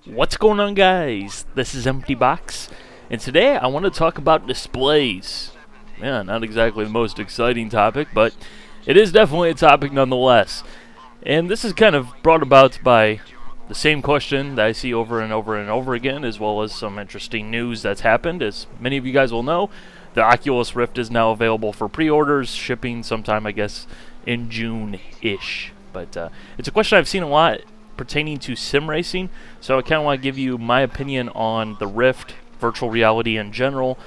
What's going on, guys? This is Empty Box, and today I want to talk about displays. Yeah, not exactly the most exciting topic, but it is definitely a topic nonetheless. And this is kind of brought about by the same question that I see over and over and over again, as well as some interesting news that's happened. As many of you guys will know, the Oculus Rift is now available for pre-orders, shipping sometime, I guess, in June-ish. But it's a question I've seen a lot pertaining to sim racing, so I kind of want to give you my opinion on the Rift, virtual reality in general,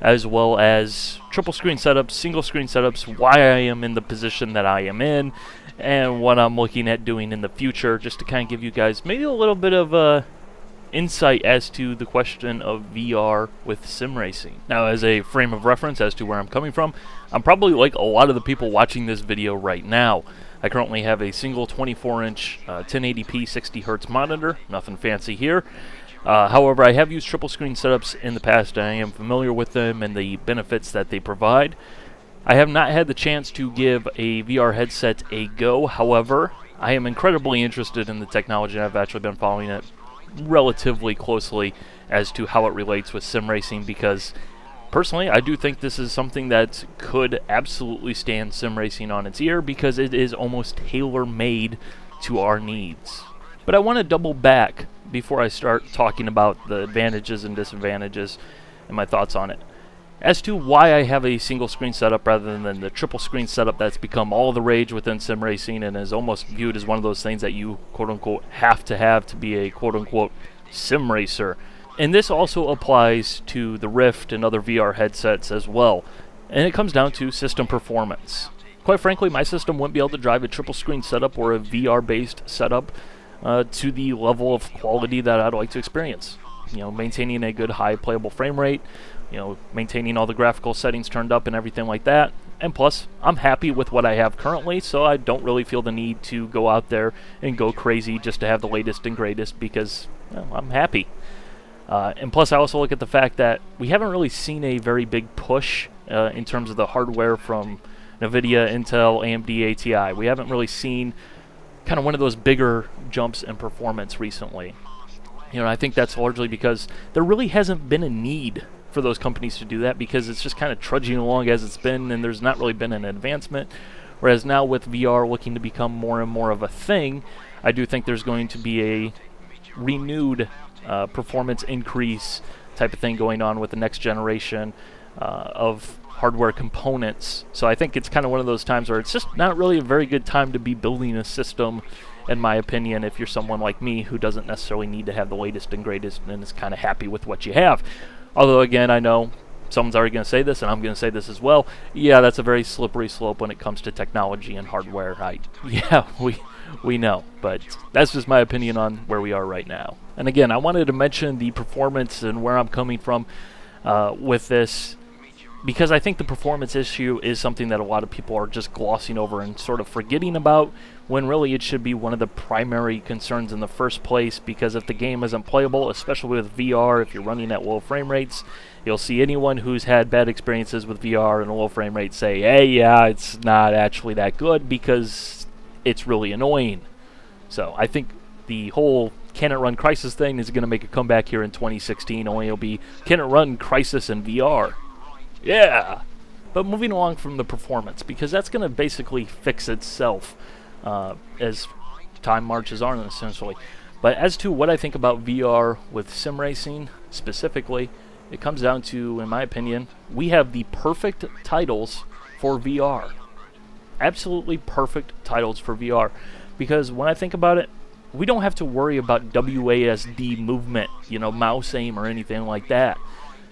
as well as triple screen setups, single screen setups, why I am in the position that I am in, and what I'm looking at doing in the future, just to kind of give you guys maybe a little bit of insight as to the question of VR with sim racing. Now, as a frame of reference as to where I'm coming from, I'm probably like a lot of the people watching this video right now. I currently have a single 24-inch 1080p 60Hz monitor, nothing fancy here. However, I have used triple screen setups in the past. I am familiar with them and the benefits that they provide. I have not had the chance to give a VR headset a go. However, I am incredibly interested in the technology, and I've actually been following it relatively closely as to how it relates with sim racing, because personally, I do think this is something that could absolutely stand sim racing on its ear, because it is almost tailor-made to our needs. But I want to double back before I start talking about the advantages and disadvantages and my thoughts on it, as to why I have a single screen setup rather than the triple screen setup that's become all the rage within sim racing and is almost viewed as one of those things that you quote-unquote have to be a quote-unquote sim racer. And this also applies to the Rift and other VR headsets as well. And it comes down to system performance. Quite frankly, my system wouldn't be able to drive a triple screen setup or a VR-based setup to the level of quality that I'd like to experience. You know, maintaining a good high playable frame rate, maintaining all the graphical settings turned up and everything like that. And plus, I'm happy with what I have currently, so I don't really feel the need to go out there and go crazy just to have the latest and greatest, because I'm happy. And plus, I also look at the fact that we haven't really seen a very big push in terms of the hardware from NVIDIA, Intel, AMD, ATI. We haven't really seen kind of one of those bigger jumps in performance recently. I think that's largely because there really hasn't been a need for those companies to do that, because it's just kind of trudging along as it's been, and there's not really been an advancement. Whereas now with VR looking to become more and more of a thing, I do think there's going to be a renewed performance increase type of thing going on with the next generation of hardware components. So I think it's kind of one of those times where it's just not really a very good time to be building a system, in my opinion, if you're someone like me who doesn't necessarily need to have the latest and greatest and is kind of happy with what you have. Although, again, I know someone's already going to say this, and I'm going to say this as well. Yeah, that's a very slippery slope when it comes to technology and hardware. We know, but that's just my opinion on where we are right now. And again, I wanted to mention the performance and where I'm coming from with this, because I think the performance issue is something that a lot of people are just glossing over and sort of forgetting about, when really it should be one of the primary concerns in the first place. Because if the game isn't playable, especially with VR, if you're running at low frame rates, you'll see anyone who's had bad experiences with VR and a low frame rate say, hey, yeah, it's not actually that good because it's really annoying. So I think the whole can it run Crysis thing is going to make a comeback here in 2016, only it'll be, can it run Crysis in VR? Yeah! But moving along from the performance, because that's going to basically fix itself as time marches on, essentially. But as to what I think about VR with sim racing specifically, it comes down to, in my opinion, we have the perfect titles for VR. Absolutely perfect titles for VR. Because when I think about it, we don't have to worry about WASD movement, mouse aim or anything like that.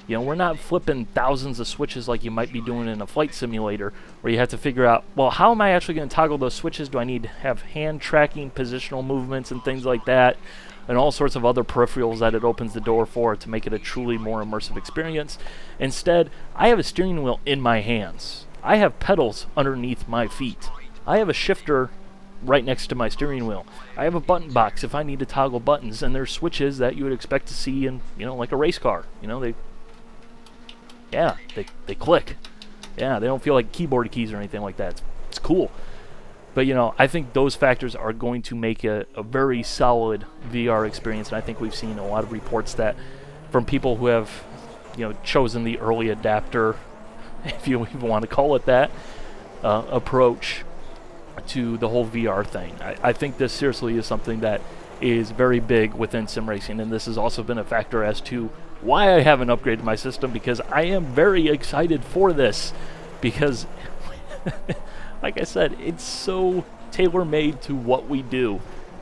We're not flipping thousands of switches like you might be doing in a flight simulator, where you have to figure out, well, how am I actually going to toggle those switches? Do I need to have hand tracking, positional movements, and things like that, and all sorts of other peripherals that it opens the door for to make it a truly more immersive experience? Instead, I have a steering wheel in my hands. I have pedals underneath my feet. I have a shifter right next to my steering wheel. I have a button box if I need to toggle buttons, and there's switches that you would expect to see in, like a race car. They click. Yeah, they don't feel like keyboard keys or anything like that. It's cool. But, I think those factors are going to make a very solid VR experience, and I think we've seen a lot of reports that from people who have, chosen the early adapter, if you even want to call it that, approach to the whole VR thing. I think this seriously is something that is very big within sim racing, and this has also been a factor as to why I haven't upgraded my system, because I am very excited for this, because like I said, it's so tailor-made to what we do.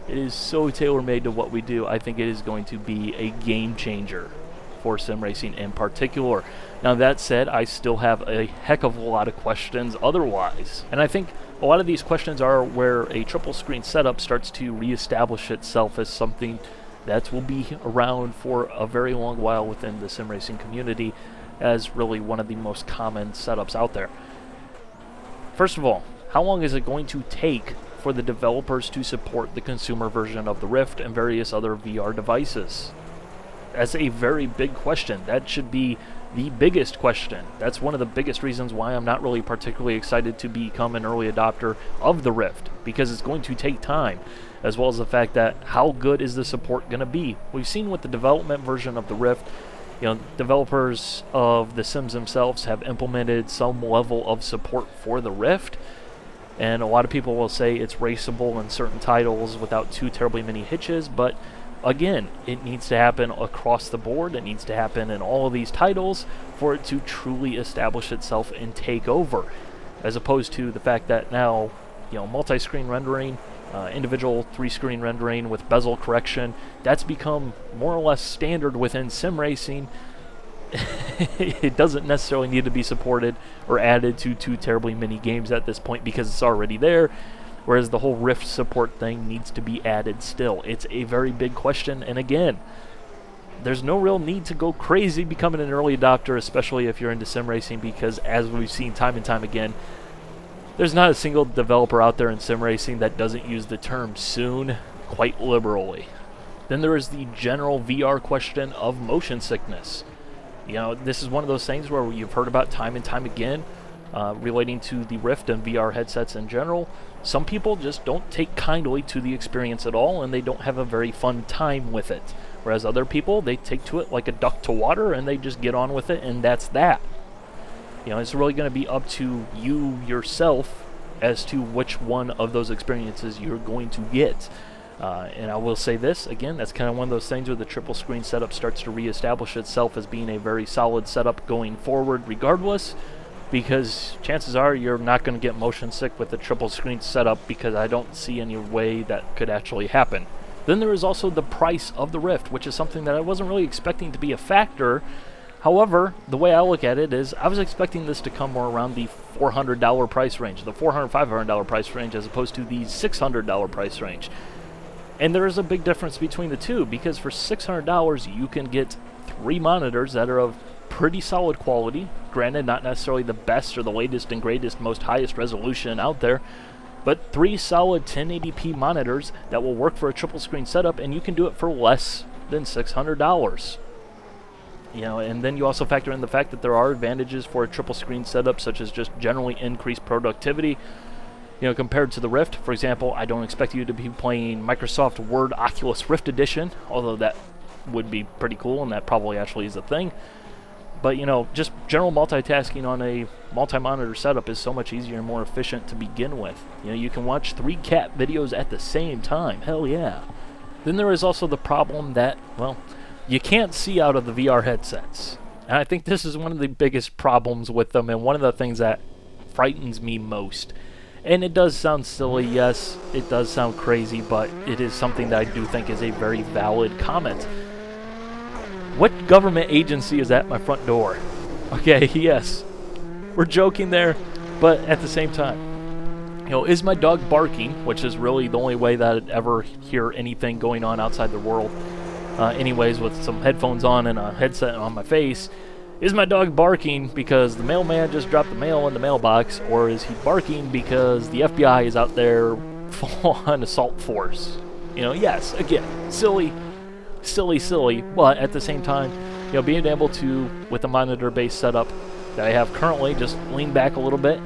It is so tailor-made to what we do. I think it is going to be a game changer for sim racing in particular. Now, that said, I still have a heck of a lot of questions otherwise. And I think a lot of these questions are where a triple screen setup starts to reestablish itself as something that will be around for a very long while within the sim racing community as really one of the most common setups out there. First of all, how long is it going to take for the developers to support the consumer version of the Rift and various other VR devices? That's a very big question. That should be the biggest question. That's one of the biggest reasons why I'm not really particularly excited to become an early adopter of the Rift, because it's going to take time, as well as the fact that how good is the support going to be? We've seen with the development version of the Rift, developers of the Sims themselves have implemented some level of support for the Rift, and a lot of people will say it's raceable in certain titles without too terribly many hitches, but again, it needs to happen across the board. It needs to happen in all of these titles for it to truly establish itself and take over, as opposed to the fact that now, multi-screen rendering, individual 3-screen rendering with bezel correction, that's become more or less standard within sim racing. It doesn't necessarily need to be supported or added to too terribly many games at this point because it's already there, whereas the whole Rift support thing needs to be added still. It's a very big question, and again, there's no real need to go crazy becoming an early adopter, especially if you're into sim racing, because as we've seen time and time again, there's not a single developer out there in sim racing that doesn't use the term soon quite liberally. Then there is the general VR question of motion sickness. This is one of those things where you've heard about time and time again, relating to the Rift and VR headsets in general. Some people just don't take kindly to the experience at all, and they don't have a very fun time with it. Whereas other people, they take to it like a duck to water, and they just get on with it, and that's that. It's really going to be up to you yourself as to which one of those experiences you're going to get. And I will say this, again, that's kind of one of those things where the triple screen setup starts to reestablish itself as being a very solid setup going forward regardless, because chances are you're not going to get motion sick with the triple screen setup, because I don't see any way that could actually happen. Then there is also the price of the Rift, which is something that I wasn't really expecting to be a factor. However, the way I look at it is I was expecting this to come more around the $400 price range, the $400, $500 price range, as opposed to the $600 price range. And there is a big difference between the two, because for $600 you can get 3 monitors that are of pretty solid quality. Granted, not necessarily the best or the latest and greatest, most highest resolution out there, but 3 solid 1080p monitors that will work for a triple screen setup, and you can do it for less than $600. And then you also factor in the fact that there are advantages for a triple screen setup, such as just generally increased productivity. Compared to the Rift, for example, I don't expect you to be playing Microsoft Word Oculus Rift Edition, although that would be pretty cool, and that probably actually is a thing. But, just general multitasking on a multi-monitor setup is so much easier and more efficient to begin with. You can watch 3 cat videos at the same time. Hell yeah. Then there is also the problem that, you can't see out of the VR headsets. And I think this is one of the biggest problems with them, and one of the things that frightens me most. And it does sound silly, yes, it does sound crazy, but it is something that I do think is a very valid comment. What government agency is at my front door? Okay, yes, we're joking there, but at the same time, is my dog barking, which is really the only way that I'd ever hear anything going on outside the world, anyways, with some headphones on and a headset on my face. Is my dog barking because the mailman just dropped the mail in the mailbox, or is he barking because the FBI is out there full-on assault force? Yes, again, silly, but at the same time, being able to, with the monitor-based setup that I have currently, just lean back a little bit,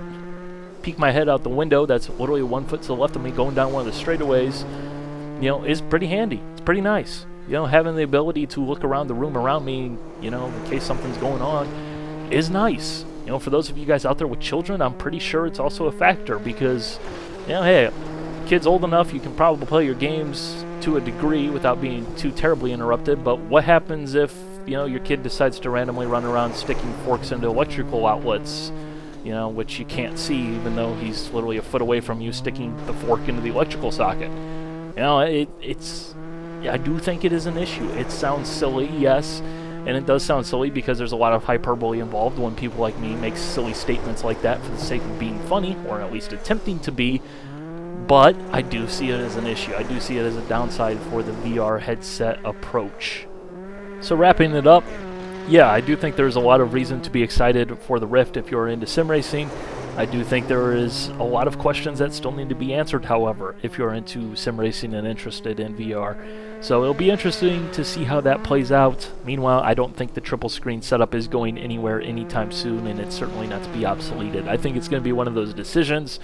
peek my head out the window that's literally 1 foot to the left of me going down one of the straightaways, is pretty handy. It's pretty nice. Having the ability to look around the room around me, in case something's going on, is nice. For those of you guys out there with children, I'm pretty sure it's also a factor because, hey, kids old enough, you can probably play your games to a degree without being too terribly interrupted, but what happens if, your kid decides to randomly run around sticking forks into electrical outlets, which you can't see even though he's literally a foot away from you sticking the fork into the electrical socket? I do think it is an issue. It sounds silly, yes, and it does sound silly because there's a lot of hyperbole involved when people like me make silly statements like that for the sake of being funny, or at least attempting to be, but I do see it as an issue. I do see it as a downside for the VR headset approach. So wrapping it up, yeah, I do think there's a lot of reason to be excited for the Rift if you're into sim racing. I do think there is a lot of questions that still need to be answered, however, if you're into sim racing and interested in VR. So it'll be interesting to see how that plays out. Meanwhile, I don't think the triple screen setup is going anywhere anytime soon, and it's certainly not to be obsoleted. I think it's going to be one of those decisions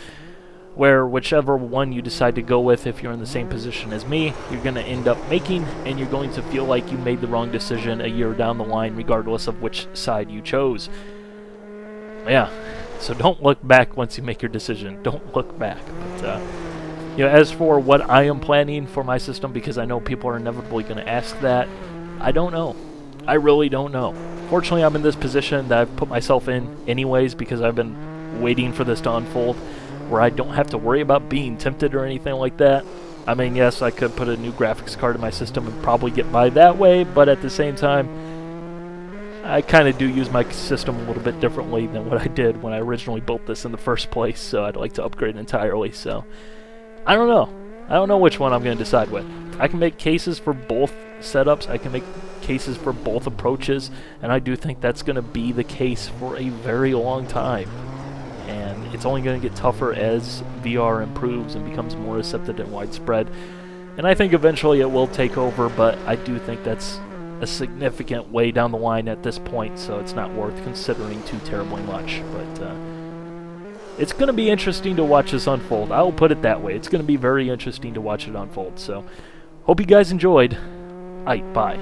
where whichever one you decide to go with, if you're in the same position as me, you're going to end up making, and you're going to feel like you made the wrong decision a year down the line, regardless of which side you chose. Yeah. So don't look back once you make your decision. Don't look back. But, as for what I am planning for my system, because I know people are inevitably going to ask that, I don't know. I really don't know. Fortunately, I'm in this position that I've put myself in anyways because I've been waiting for this to unfold, where I don't have to worry about being tempted or anything like that. I mean, yes, I could put a new graphics card in my system and probably get by that way, but at the same time, I kind of do use my system a little bit differently than what I did when I originally built this in the first place, so I'd like to upgrade entirely. So I don't know. I don't know which one I'm going to decide with. I can make cases for both setups. I can make cases for both approaches, and I do think that's going to be the case for a very long time. And it's only going to get tougher as VR improves and becomes more accepted and widespread. And I think eventually it will take over, but I do think that's a significant way down the line at this point, so it's not worth considering too terribly much. But it's going to be interesting to watch this unfold. I will put it that way. It's going to be very interesting to watch it unfold. So hope you guys enjoyed. Bye.